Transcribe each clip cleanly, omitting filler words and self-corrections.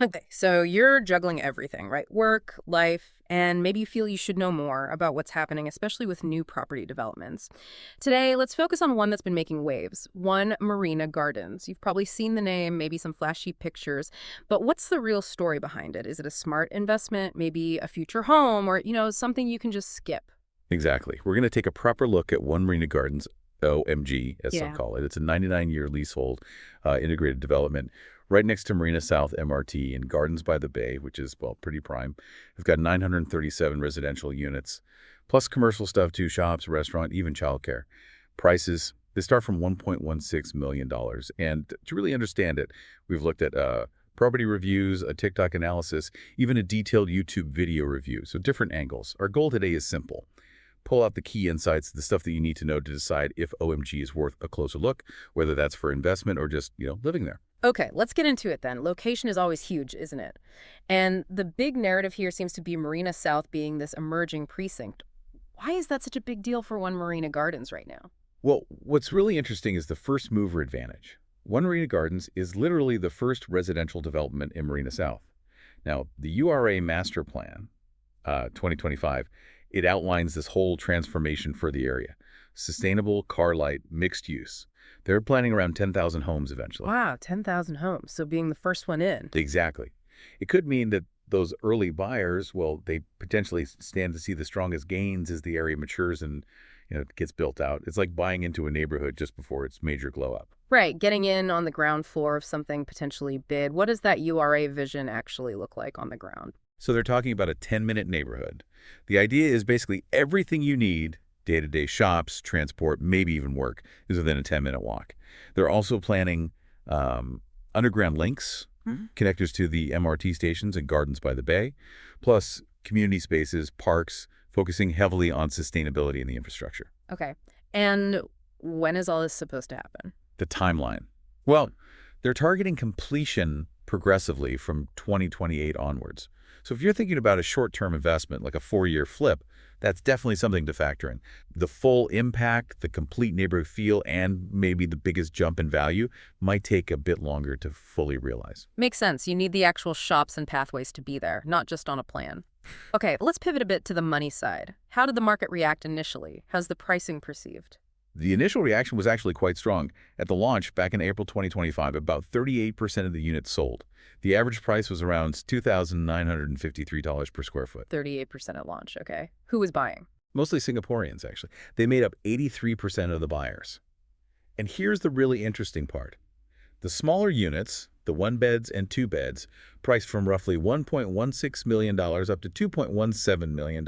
Okay, so you're juggling everything, right? Work, life, and maybe you feel you should know more about what's happening, especially with new property developments. Today, let's focus on one that's been making waves, One Marina Gardens. You've probably seen the name, maybe some flashy pictures, but what's the real story behind it? Is it a smart investment, maybe a future home, or, something you can just skip? Exactly. We're going to take a proper look at One Marina Gardens, OMG, as some Yeah. call it. It's a 99-year leasehold integrated development right next to Marina South MRT and Gardens by the Bay, which is, well, pretty prime. We've got 937 residential units, plus commercial stuff too, shops, restaurant, even childcare. Prices, they start from $1.16 million. And to really understand it, we've looked at property reviews, a TikTok analysis, even a detailed YouTube video review. So different angles. Our goal today is simple. Pull out the key insights, the stuff that you need to know to decide if OMG is worth a closer look, whether that's for investment or just, living there. Okay, let's get into it then. Location is always huge, isn't it? And the big narrative here seems to be Marina South being this emerging precinct. Why is that such a big deal for One Marina Gardens right now? Well, what's really interesting is the first mover advantage. One Marina Gardens is literally the first residential development in Marina South. Now, the URA Master Plan, 2025, it outlines this whole transformation for the area. Sustainable, car light, mixed use. They're planning around 10,000 homes eventually. Wow, 10,000 homes. So being the first one in. Exactly. It could mean that those early buyers, well, they potentially stand to see the strongest gains as the area matures and, gets built out. It's like buying into a neighborhood just before its major glow up. Right, getting in on the ground floor of something potentially big. What does that URA vision actually look like on the ground? So they're talking about a 10-minute neighborhood. The idea is basically everything you need, day-to-day shops, transport, maybe even work, is within a 10-minute walk. They're also planning underground links, connectors to the MRT stations and Gardens by the Bay, plus community spaces, parks, focusing heavily on sustainability and the infrastructure. Okay. And when is all this supposed to happen? The timeline. Well, they're targeting completion progressively from 2028 onwards. So if you're thinking about a short-term investment, like a 4-year flip, that's definitely something to factor in. The full impact, the complete neighborhood feel, and maybe the biggest jump in value might take a bit longer to fully realize. Makes sense. You need the actual shops and pathways to be there, not just on a plan. Okay, let's pivot a bit to the money side. How did the market react initially? How's the pricing perceived? The initial reaction was actually quite strong. At the launch, back in April 2025, about 38% of the units sold. The average price was around $2,953 per square foot. 38% at launch, okay. Who was buying? Mostly Singaporeans, actually. They made up 83% of the buyers. And here's the really interesting part. The smaller units, the 1-beds and 2-beds, priced from roughly $1.16 million up to $2.17 million,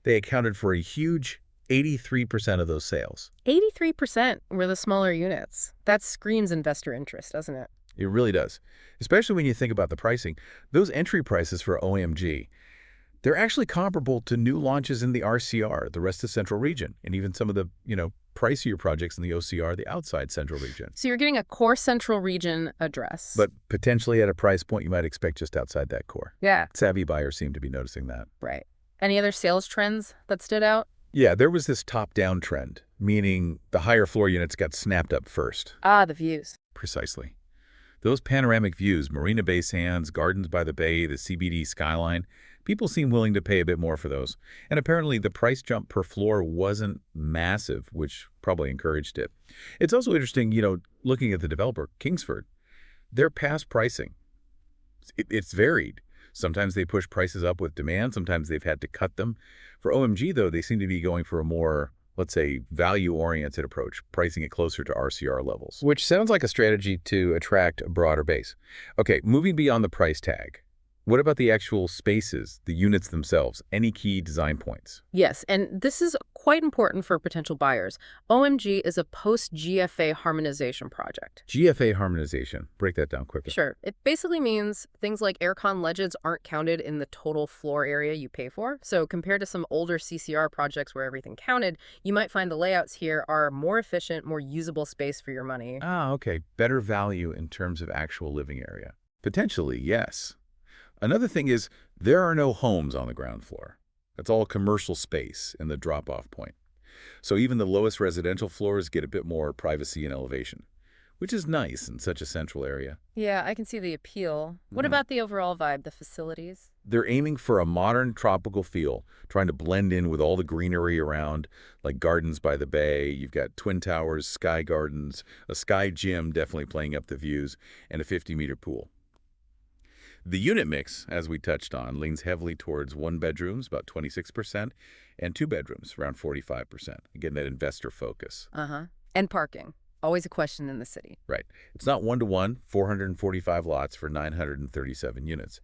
they accounted for a huge 83% of those sales. 83% were the smaller units. That screams investor interest, doesn't it? It really does. Especially when you think about the pricing. Those entry prices for OMG, they're actually comparable to new launches in the RCR, the rest of Central Region, and even some of the, pricier projects in the OCR, the outside Central Region. So you're getting a core Central Region address. But potentially at a price point you might expect just outside that core. Yeah. Savvy buyers seem to be noticing that. Right. Any other sales trends that stood out? Yeah, there was this top-down trend, meaning the higher floor units got snapped up first. Ah, the views. Precisely. Those panoramic views, Marina Bay Sands, Gardens by the Bay, the CBD skyline, people seem willing to pay a bit more for those. And apparently the price jump per floor wasn't massive, which probably encouraged it. It's also interesting, looking at the developer, Kingsford, their past pricing, it's varied. Sometimes they push prices up with demand. Sometimes they've had to cut them. For OMG, though, they seem to be going for a more, let's say, value-oriented approach, pricing it closer to RCR levels. Which sounds like a strategy to attract a broader base. Okay, moving beyond the price tag. What about the actual spaces, the units themselves? Any key design points? Yes, and this is quite important for potential buyers. OMG is a post-GFA harmonization project. GFA harmonization. Break that down quickly. Sure. It basically means things like aircon legends aren't counted in the total floor area you pay for. So compared to some older CCR projects where everything counted, you might find the layouts here are more efficient, more usable space for your money. Ah, okay. Better value in terms of actual living area. Potentially, yes. Another thing is there are no homes on the ground floor. That's all commercial space in the drop-off point. So even the lowest residential floors get a bit more privacy and elevation, which is nice in such a central area. Yeah, I can see the appeal. What Mhm. about the overall vibe, the facilities? They're aiming for a modern tropical feel, trying to blend in with all the greenery around, like gardens by the bay. You've got twin towers, sky gardens, a sky gym definitely playing up the views, and a 50-meter pool. The unit mix, as we touched on, leans heavily towards one bedrooms, about 26%, and two bedrooms, around 45%. Again, that investor focus. Uh-huh. And parking. Always a question in the city. Right. It's not one-to-one, 445 lots for 937 units.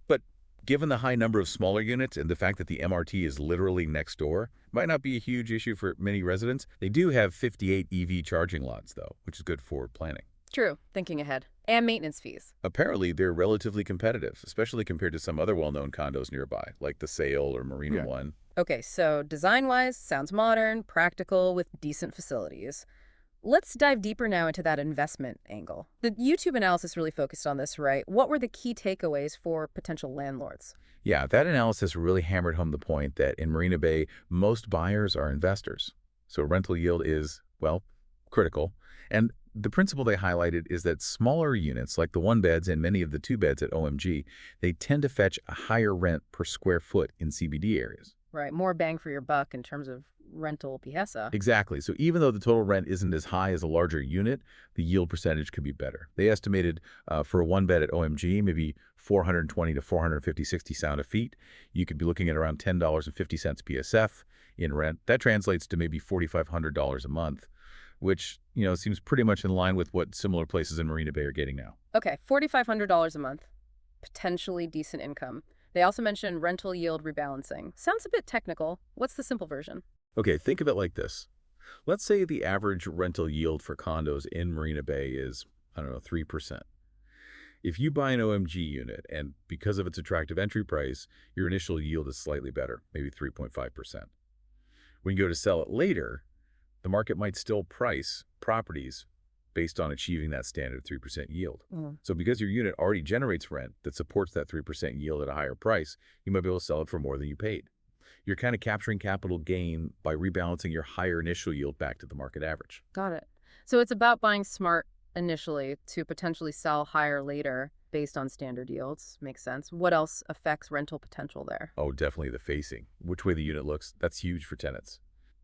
But given the high number of smaller units and the fact that the MRT is literally next door, might not be a huge issue for many residents. They do have 58 EV charging lots, though, which is good for planning. True. Thinking ahead. And maintenance fees. Apparently, they're relatively competitive, especially compared to some other well-known condos nearby, like the Sail or Marina Yeah. One. Okay, so design-wise, sounds modern, practical, with decent facilities. Let's dive deeper now into that investment angle. The YouTube analysis really focused on this, right? What were the key takeaways for potential landlords? Yeah, that analysis really hammered home the point that in Marina Bay, most buyers are investors. So rental yield is, well, critical. And the principle they highlighted is that smaller units, like the one-beds and many of the two-beds at OMG, they tend to fetch a higher rent per square foot in CBD areas. Right, more bang for your buck in terms of rental PSA. Exactly. So even though the total rent isn't as high as a larger unit, the yield percentage could be better. They estimated for a one-bed at OMG, maybe 420 to 450, 60 sound a feet. You could be looking at around $10.50 PSF in rent. That translates to maybe $4,500 a month, which, seems pretty much in line with what similar places in Marina Bay are getting now. Okay, $4,500 a month. Potentially decent income. They also mentioned rental yield rebalancing. Sounds a bit technical. What's the simple version? Okay, think of it like this. Let's say the average rental yield for condos in Marina Bay is, 3%. If you buy an OMG unit and because of its attractive entry price, your initial yield is slightly better, maybe 3.5%. When you go to sell it later, the market might still price properties based on achieving that standard 3% yield. So because your unit already generates rent that supports that 3% yield at a higher price, you might be able to sell it for more than you paid. You're kind of capturing capital gain by rebalancing your higher initial yield back to the market average. Got it. So it's about buying smart initially to potentially sell higher later based on standard yields. Makes sense. What else affects rental potential there? Oh, definitely the facing. Which way the unit looks, that's huge for tenants.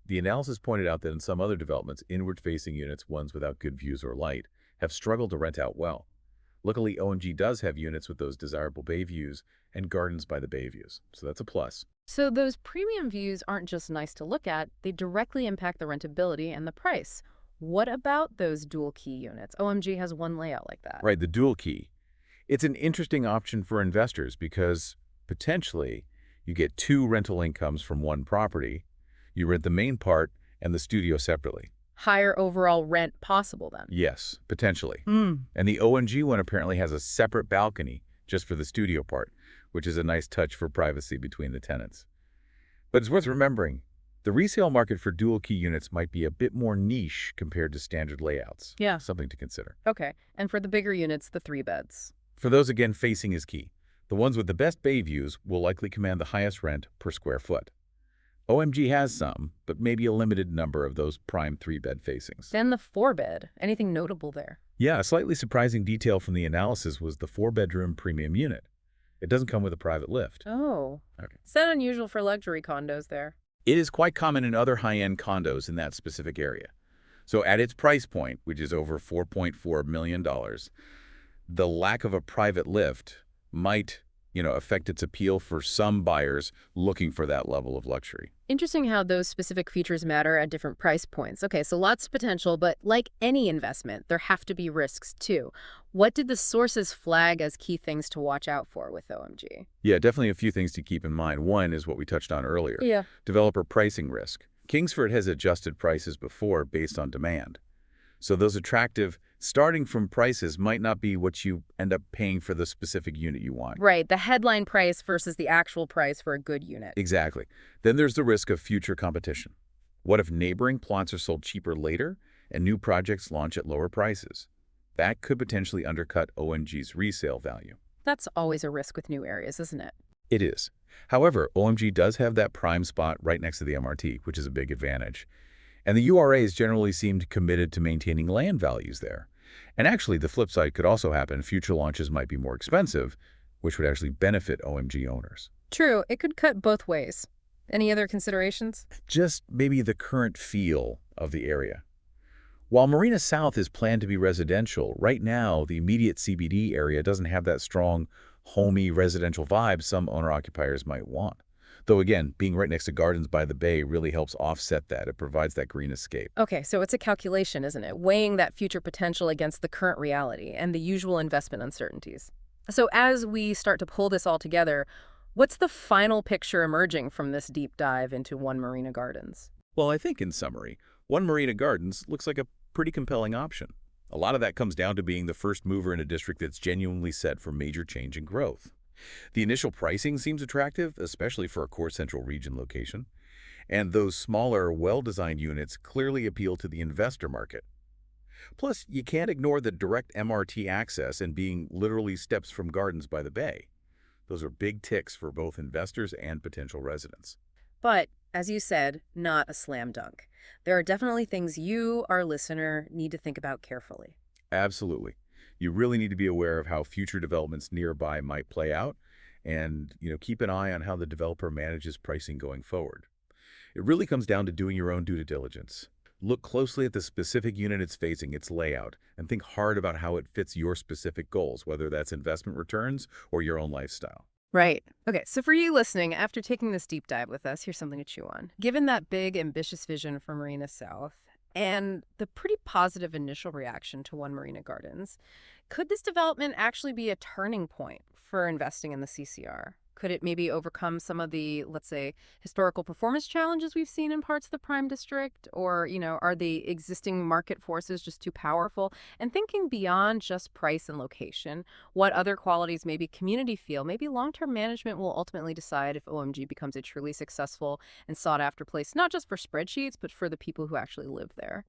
The analysis pointed out that in some other developments, inward-facing units, ones without good views or light, have struggled to rent out well. Luckily, OMG does have units with those desirable bay views and gardens by the bay views, so that's a plus. So those premium views aren't just nice to look at, they directly impact the rentability and the price. What about those dual key units? OMG has one layout like that. Right, the dual key. It's an interesting option for investors because potentially you get two rental incomes from one property. You rent the main part and the studio separately. Higher overall rent possible then. Yes, potentially. And the OMG one apparently has a separate balcony just for the studio part, which is a nice touch for privacy between the tenants. But it's worth remembering, the resale market for dual key units might be a bit more niche compared to standard layouts. Yeah. Something to consider. Okay. And for the bigger units, the 3 beds. For those, again, facing is key. The ones with the best bay views will likely command the highest rent per square foot. OMG has some, but maybe a limited number of those prime 3-bed facings. Then the 4-bed. Anything notable there? Yeah, a slightly surprising detail from the analysis was the 4-bedroom premium unit. It doesn't come with a private lift. Oh. Okay. Is that unusual for luxury condos there? It is quite common in other high-end condos in that specific area. So at its price point, which is over $4.4 million, the lack of a private lift might, affect its appeal for some buyers looking for that level of luxury. Interesting how those specific features matter at different price points. Okay, so lots of potential, but like any investment, there have to be risks too. What did the sources flag as key things to watch out for with OMG? Yeah, definitely a few things to keep in mind. One is what we touched on earlier. Yeah. Developer pricing risk. Kingsford has adjusted prices before based on demand. So those attractive starting from prices might not be what you end up paying for the specific unit you want. Right, the headline price versus the actual price for a good unit. Exactly. Then there's the risk of future competition. What if neighboring plots are sold cheaper later and new projects launch at lower prices? That could potentially undercut OMG's resale value. That's always a risk with new areas, isn't it? It is. However, OMG does have that prime spot right next to the MRT, which is a big advantage. And the URAs generally seemed committed to maintaining land values there. And actually, the flip side could also happen. Future launches might be more expensive, which would actually benefit OMG owners. True, it could cut both ways. Any other considerations? Just maybe the current feel of the area. While Marina South is planned to be residential, right now the immediate CBD area doesn't have that strong, homey residential vibe some owner-occupiers might want. Though again, being right next to gardens by the bay really helps offset that. It provides that green escape. Okay, so it's a calculation, isn't it? Weighing that future potential against the current reality and the usual investment uncertainties. So as we start to pull this all together, what's the final picture emerging from this deep dive into One Marina Gardens? Well, I think in summary, One Marina Gardens looks like a pretty compelling option. A lot of that comes down to being the first mover in a district that's genuinely set for major change and growth. The initial pricing seems attractive, especially for a core central region location. And those smaller, well-designed units clearly appeal to the investor market. Plus, you can't ignore the direct MRT access and being literally steps from gardens by the bay. Those are big ticks for both investors and potential residents. But, as you said, not a slam dunk. There are definitely things you, our listener, need to think about carefully. Absolutely. You really need to be aware of how future developments nearby might play out and, keep an eye on how the developer manages pricing going forward. It really comes down to doing your own due diligence. Look closely at the specific unit it's facing, its layout, and think hard about how it fits your specific goals, whether that's investment returns or your own lifestyle. Right. Okay, so for you listening, after taking this deep dive with us, here's something to chew on. Given that big, ambitious vision for Marina South and the pretty positive initial reaction to One Marina Gardens, could this development actually be a turning point for investing in the CCR? Could it maybe overcome some of the, let's say, historical performance challenges we've seen in parts of the Prime District? Or, are the existing market forces just too powerful? And thinking beyond just price and location, what other qualities maybe community feel, maybe long-term management will ultimately decide if OMG becomes a truly successful and sought-after place, not just for spreadsheets, but for the people who actually live there.